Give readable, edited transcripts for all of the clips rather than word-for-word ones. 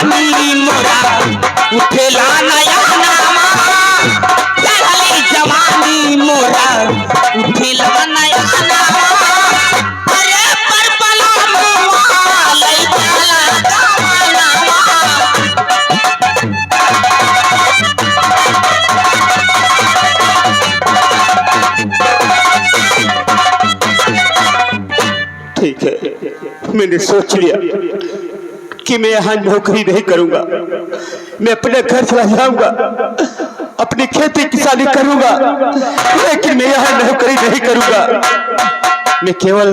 जवानी मोरा उठेला नया नामा, चढ़ली जवानी मोरा उठेला नया नामा, अरे परपला मुआ लइकाला जवानामा। ठीक है, मैंने सोच लिया कि मैं यहाँ नौकरी नहीं करूंगा, मैं अपने घर चला जाऊंगा, अपनी खेती किसानी करूंगा, लेकिन मैं यहाँ नौकरी नहीं करूंगा। मैं केवल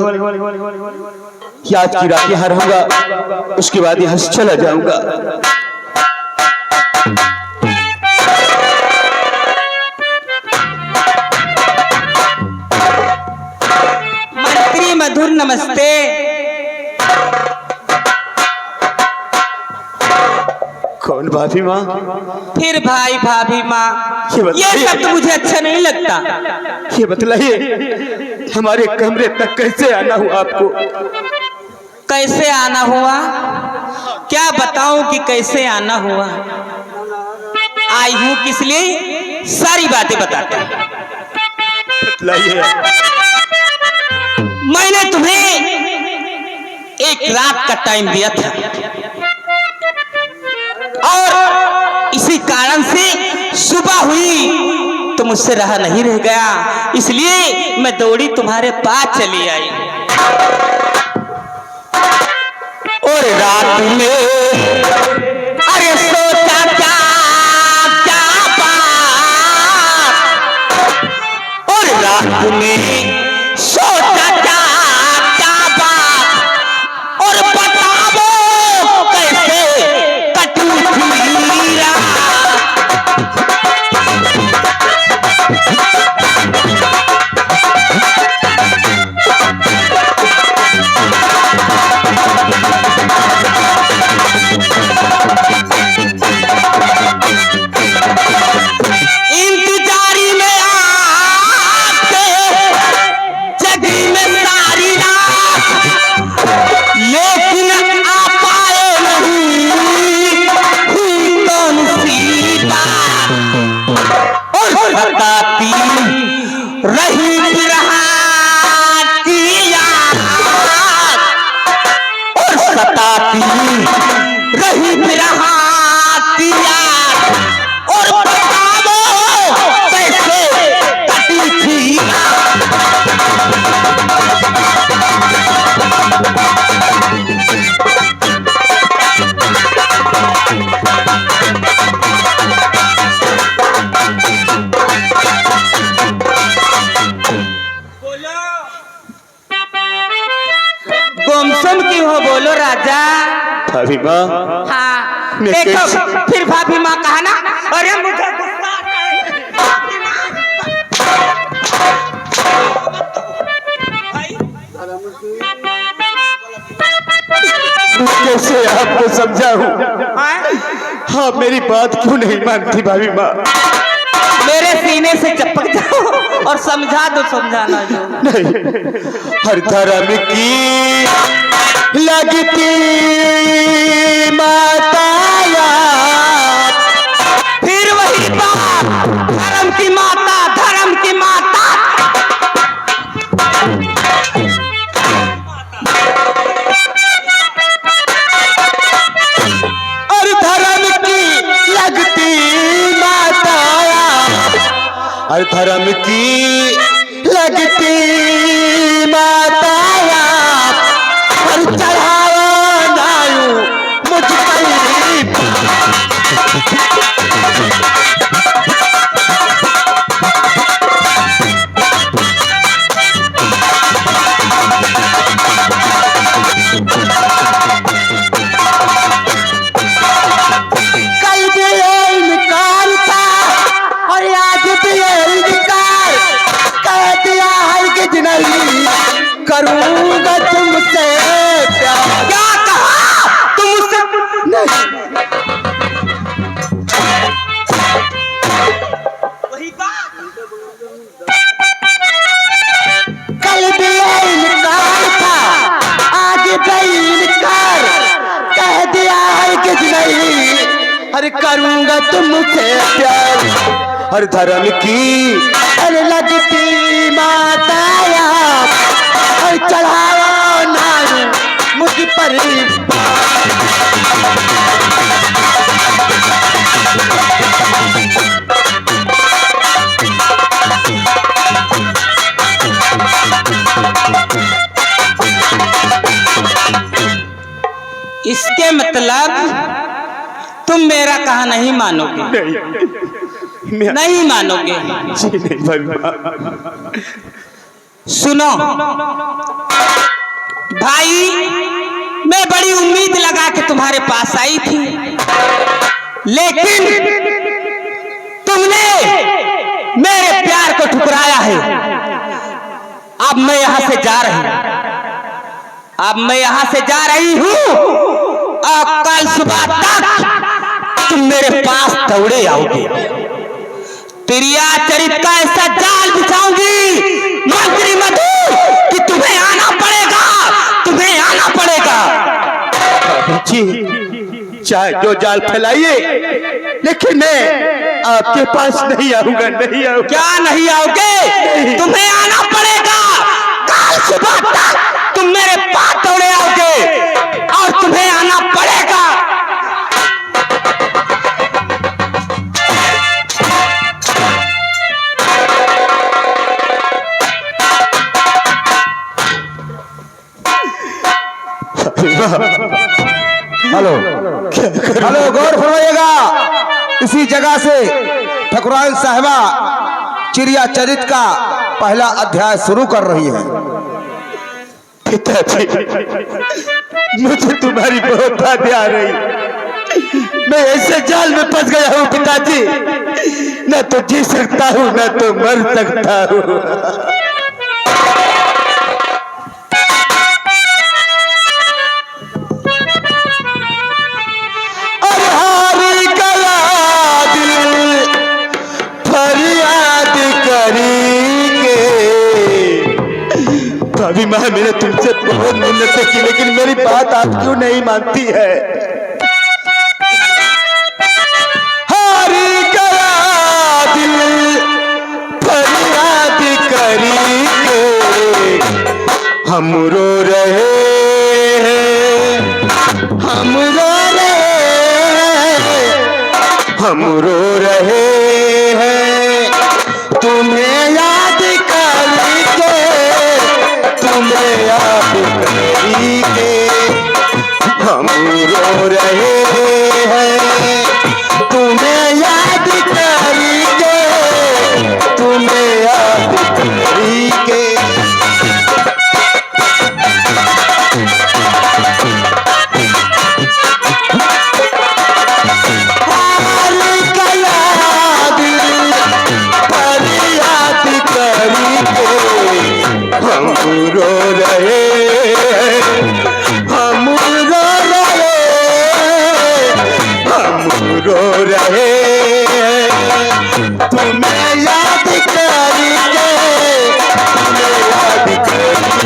आज की रात यहाँ रहूंगा, उसके बाद यहाँ से चला जाऊंगा। मंत्री मधुर नमस्ते। कौन भाभी माँ? फिर भाई भाभी माँ, ये सब तो मुझे अच्छा नहीं लगता। ये बतलाइए हमारे कमरे तक कैसे आना हुआ आपको? कैसे आना हुआ? क्या बताऊं कि कैसे आना हुआ? आई हूं किस लिए, सारी बातें बताता हूं। बतलाइए। मैंने तुम्हें एक रात का टाइम दिया था और इसी कारण से सुबह हुई तो मुझसे रहा नहीं रह गया, इसलिए मैं दौड़ी तुम्हारे पास चली आई। और रात में अरे सोचा क्या क्या बात, और रात में सोचा क्या क्या बात, और बताओ कैसे कटी थी रात। इंतजारी में आके जगी में सारी रात, लेकिन आ पाए नहीं, हुई कौन सी बात। और बताती रही बिरहा की याद, और सताती रही बिरहा की याद, और बताओ कैसे कटी थी रात। गुमसुम क्यों हो, बोलो राजा। भाभी माँ, हाँ मैं देखो, कैसे- फिर भाभी माँ कहा ना, अरे मुझे गुस्सा आता है। कैसे आपको समझाऊं? हाँ? हाँ, मेरी बात क्यों नहीं मानती भाभी माँ? मेरे सीने से चपक जाओ और समझा दो, समझाना जो नहीं, हर धर्म की लगती माताया, फिर वही बात, धर्म की माता, धर्म की माता। और धर्म की लगती माताया, और धर्म की लगती माताया, और चढ़ावा नायू मुझ पर। कल भी ये इनकार था और आज भी ये इनकार, अरे करूंगा तुमसे प्यार, हर धर्म की अरे लगती माताया, और चढ़ाओ नार मुझ पर। इसके मतलब तुम मेरा कहा नहीं मानोगे? नहीं मानोगे? नहीं भाई। सुनो भाई, मैं बड़ी उम्मीद लगा के तुम्हारे पास आई थी, लेकिन तुमने मेरे प्यार को ठुकराया है। अब मैं यहां से जा रही हूं, अब मैं यहां से जा रही हूं, और कल सुबह तक तुम मेरे पास दौड़े आओगे। त्रिया चरित का ऐसा जाल बिछाऊंगी मंत्री मधु कि तुम्हें आना पड़ेगा, तुम्हें आना पड़ेगा। जी चाहे जो जाल फैलाइए, लेकिन मैं आपके पास नहीं आऊंगा, नहीं आऊंगा। क्या नहीं आओगे? तुम्हें आना पड़ेगा। कल सुबह तक तुम मेरे पास दौड़े आओगे और तुम्हें आना पड़ेगा। हेलो हेलो, गौर फरमाइएगा। इसी जगह से ठकुराइन साहिबा चिड़िया चरित का पहला अध्याय शुरू कर रही है। पिताजी, मुझे तुम्हारी बहुत याद आ रही। मैं ऐसे जाल में फंस गया हूँ पिताजी, न तो जी सकता हूँ न तो मर सकता हूँ। भाभी माँ, मैंने तुमसे बहुत मिन्नतें की, लेकिन मेरी बात आप क्यों नहीं मानती है? हारी गया दिल फरियाद करी के, हम रो रहे हैं, हम रो रहे, हम रो रहे हैं, तुम्हें याद करके, तुम्हें याद करके, हम रो रहे हैं, तुम्हें याद करके, तुम्हें याद करके। हम रो रहे, हम रो रहे, हम रो रहे, तुम्हें याद करके, तुम्हें याद करके।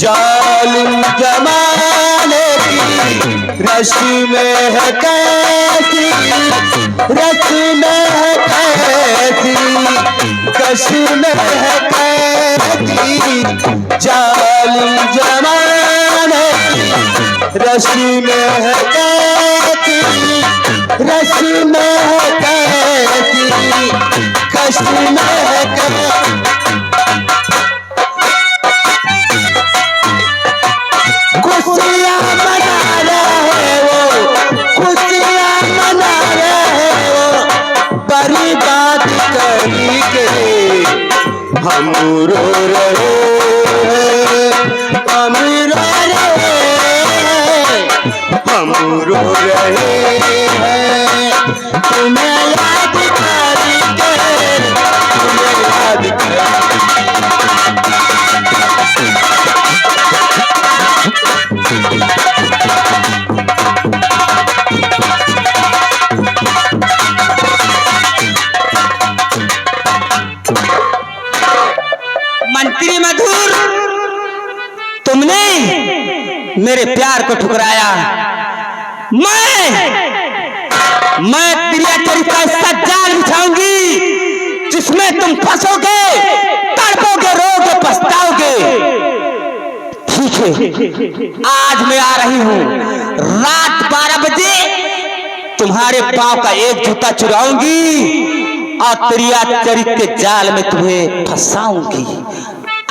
जालिम जमाने की रश में है कैसी, रश में है कैसी, कश में है कैसी। जालिम जमाने की रश में है कैसी, रश में है कैसी, कश में है कैसी। खुशियाँ मना रहे वो, खुशियाँ मना रहे वो, बड़ी बात करी के, हम रो रहे हैं, हम रो रहे हैं, हम रो रहे हैं, तुम्हें याद करी के, तुम्हें याद करी। प्यार को ठुकराया। मैं त्रिया चरित का ऐसा जाल बिछाऊंगी जिसमें तुम फंसोगे, तड़पोगे, रोगे, पछताओगे। ठीक है, आज मैं आ रही हूं। रात 12 बजे तुम्हारे पांव का एक जूता चुराऊंगी और त्रिया चरित के जाल में तुम्हें फंसाऊंगी।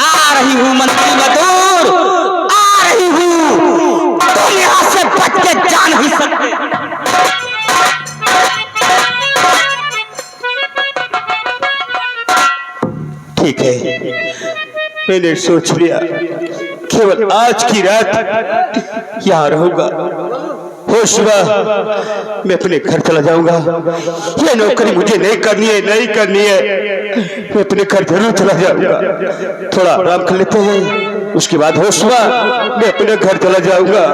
आ रही हूं मंत्री मधुर, आ रही हूं। तुम यहां से बच के जा नहीं सकते। ठीक है, मैंने सोच लिया केवल आज की रात यहाँ रहूंगा। हो सुबह मैं अपने घर चला जाऊंगा। ये नौकरी मुझे नहीं करनी है, नहीं करनी है। मैं अपने घर जरूर चला जाऊंगा। थोड़ा आराम कर लेते हैं, उसके बाद हो सुबह मैं अपने घर चला जाऊंगा।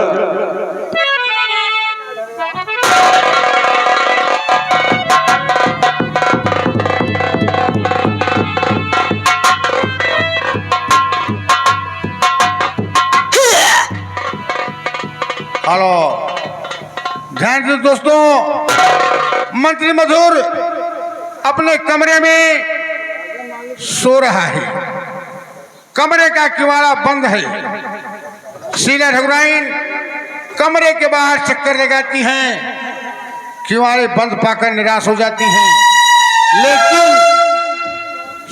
हेलो, ध्यान से दोस्तों, मंत्री मधुर अपने कमरे में सो रहा है। कमरे का किवाड़ा बंद है। शीला ठकुराइन कमरे के बाहर चक्कर लगाती हैं, किवाड़े बंद पाकर निराश हो जाती हैं। लेकिन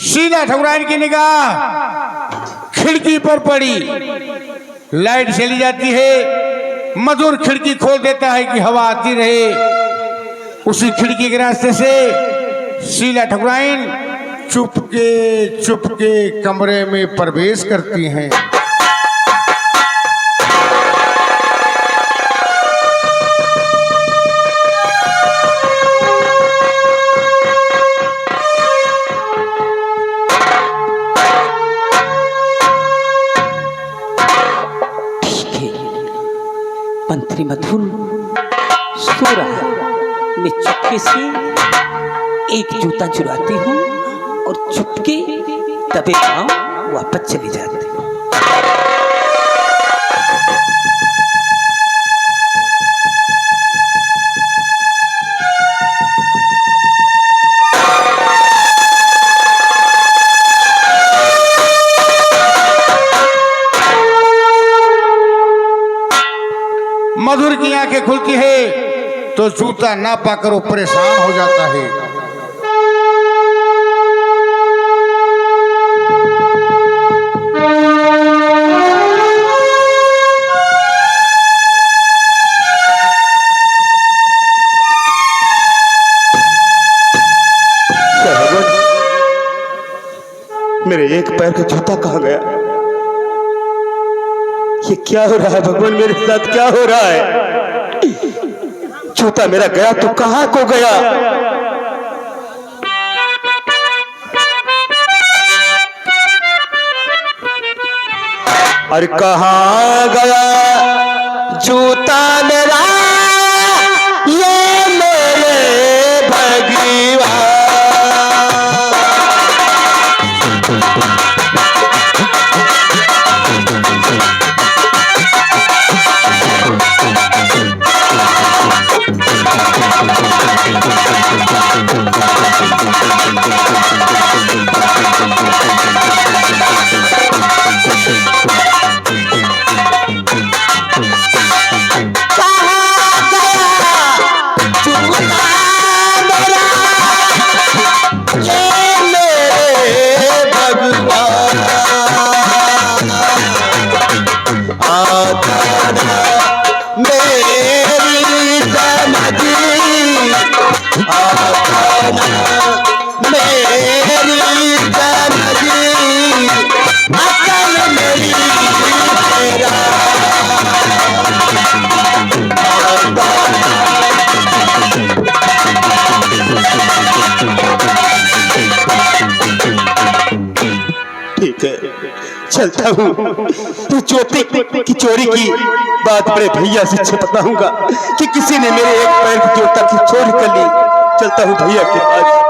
शीला ठकुराइन की निगाह खिड़की पर पड़ी। लाइट चली जाती है। मधुर खिड़की खोल देता है कि हवा आती रहे। उसी खिड़की के रास्ते से शीला ठकुराइन चुपके कमरे में प्रवेश करती हैं। मंत्री मधुर सो रहा है। मैं चुपके से एक जूता चुराती हूँ और चुपके दबे पांव वापस चली जाती हूँ। मधुर की आंखें खुलती है तो जूता ना पाकर वो परेशान हो जाता है। मेरे एक पैर का जूता कहाँ गया? ये क्या हो रहा है भगवान, मेरे साथ क्या हो रहा है? जूता मेरा गया तो कहां को गया? अरे कहां गया जूता मेरा, ये मेरे भगवान। चलता हूँ, ज्योति की चोरी की बात बड़े भैया से छिपाऊंगा कि किसी ने मेरे एक पैर की जूता की चोरी कर ली। चलता हूँ भैया के पास।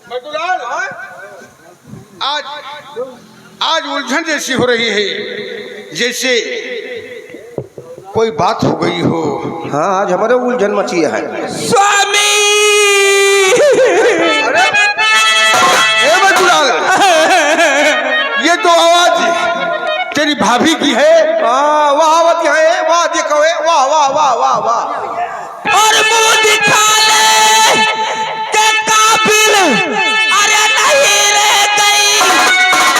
मधुलाल, आज उलझन जैसी हो रही है, जैसे कोई बात हो गई हो। हाँ, आज हमारे उलझन मची है। स्वामी ए मधुलाल, ये तो आवाज तेरी भाभी की है। हाँ, वाह आवत है, वाह देखो, वाह वाह वाह वाह वाह। और मुंह दिखा ले के काबिल अरे नहीं रह गई,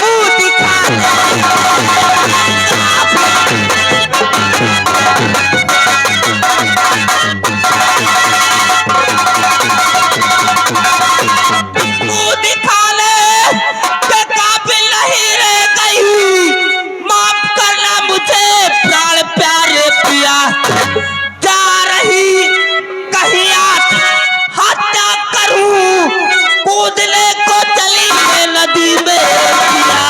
मुंह दिखा मुंह दिखा ले के काबिल नहीं रह गई, माफ करना मुझे प्राण प्यारे पिया, जा रही कहीं हत्या करूं, कूदने को चली है नदी में पिया।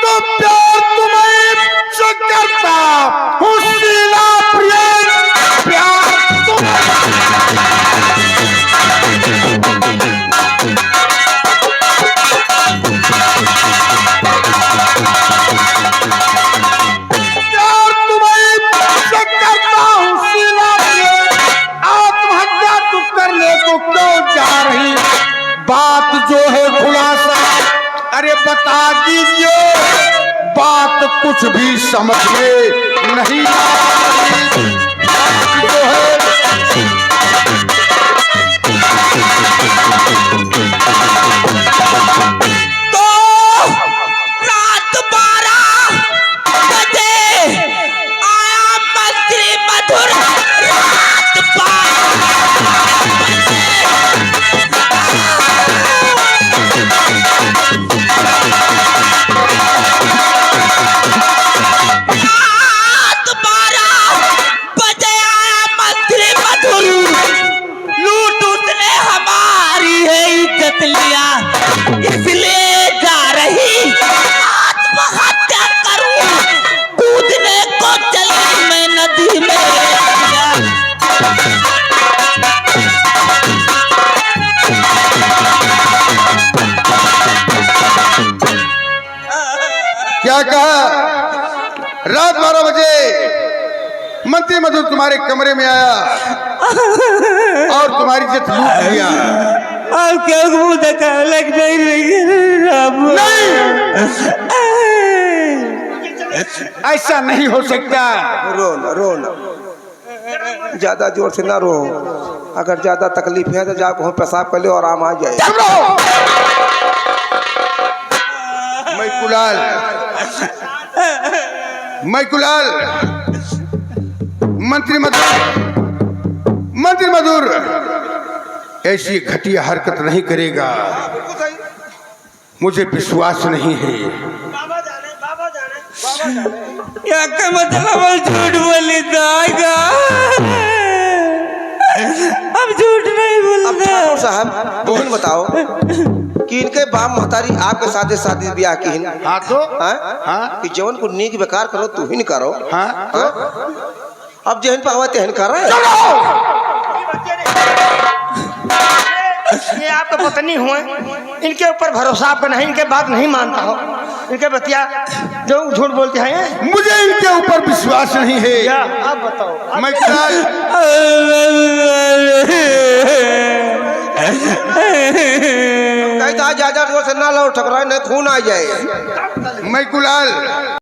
तो प्यार तुम्हें से करता हूँ शीला प्रिय, प्यार तुम्हें से करता हूँ शीला प्रिय, आत्महत्या तू करने को क्यों जा रही, बात जो है खुलासा अरे बता दीजिए, बात कुछ भी समझ में नहीं आ रही। जो है तो रात 12 बजे आया मंत्री मधुर, रात 12 बजे आया मंत्री मधुर, लूट उसने हमारी है इज्जत लिया, इसलिए जा रही आत्महत्या करूं, कूदने को चली मैं नदी में पिया। क्या कहा, रात 12 बजे मंत्री मधुर तुम्हारे कमरे में आया और तुम्हारी इज्जत लूट लिया। आप क्या मुंह देखा लग नहीं, ऐसा नहीं हो सकता। रो ना, ज्यादा जोर से ना रो, अगर ज्यादा तकलीफ है तो जाओ पेशाब कर ले और आराम आ जाए। मैकुलाल, मंत्री मधुर ऐसी घटिया हरकत नहीं करेगा, मुझे विश्वास नहीं है। क्या का मतलब झूठ बोली जाएगा, अब झूठ नहीं अब बोलना। ठाकुर साहब तुम बताओ कि इनके बाप महतारी आपके साथ शादी ब्याह की हिन, हाँ तो हाँ? कि जवन को नीक बेकार करो तू ही नहीं करो। हाँ? अब जहन पावा तेहन कर रहे ये आपका पत्नी हुए, इनके ऊपर भरोसा आपका नहीं, इनके बात नहीं मानता हो, इनके बतिया जो झूठ बोलते हैं, मुझे इनके ऊपर विश्वास नहीं है। क्या आप बताओ। मैकुलाल, कहता ज्यादा जोर से ना लो, ठकराए नहीं खून आ जाए। मैकुलाल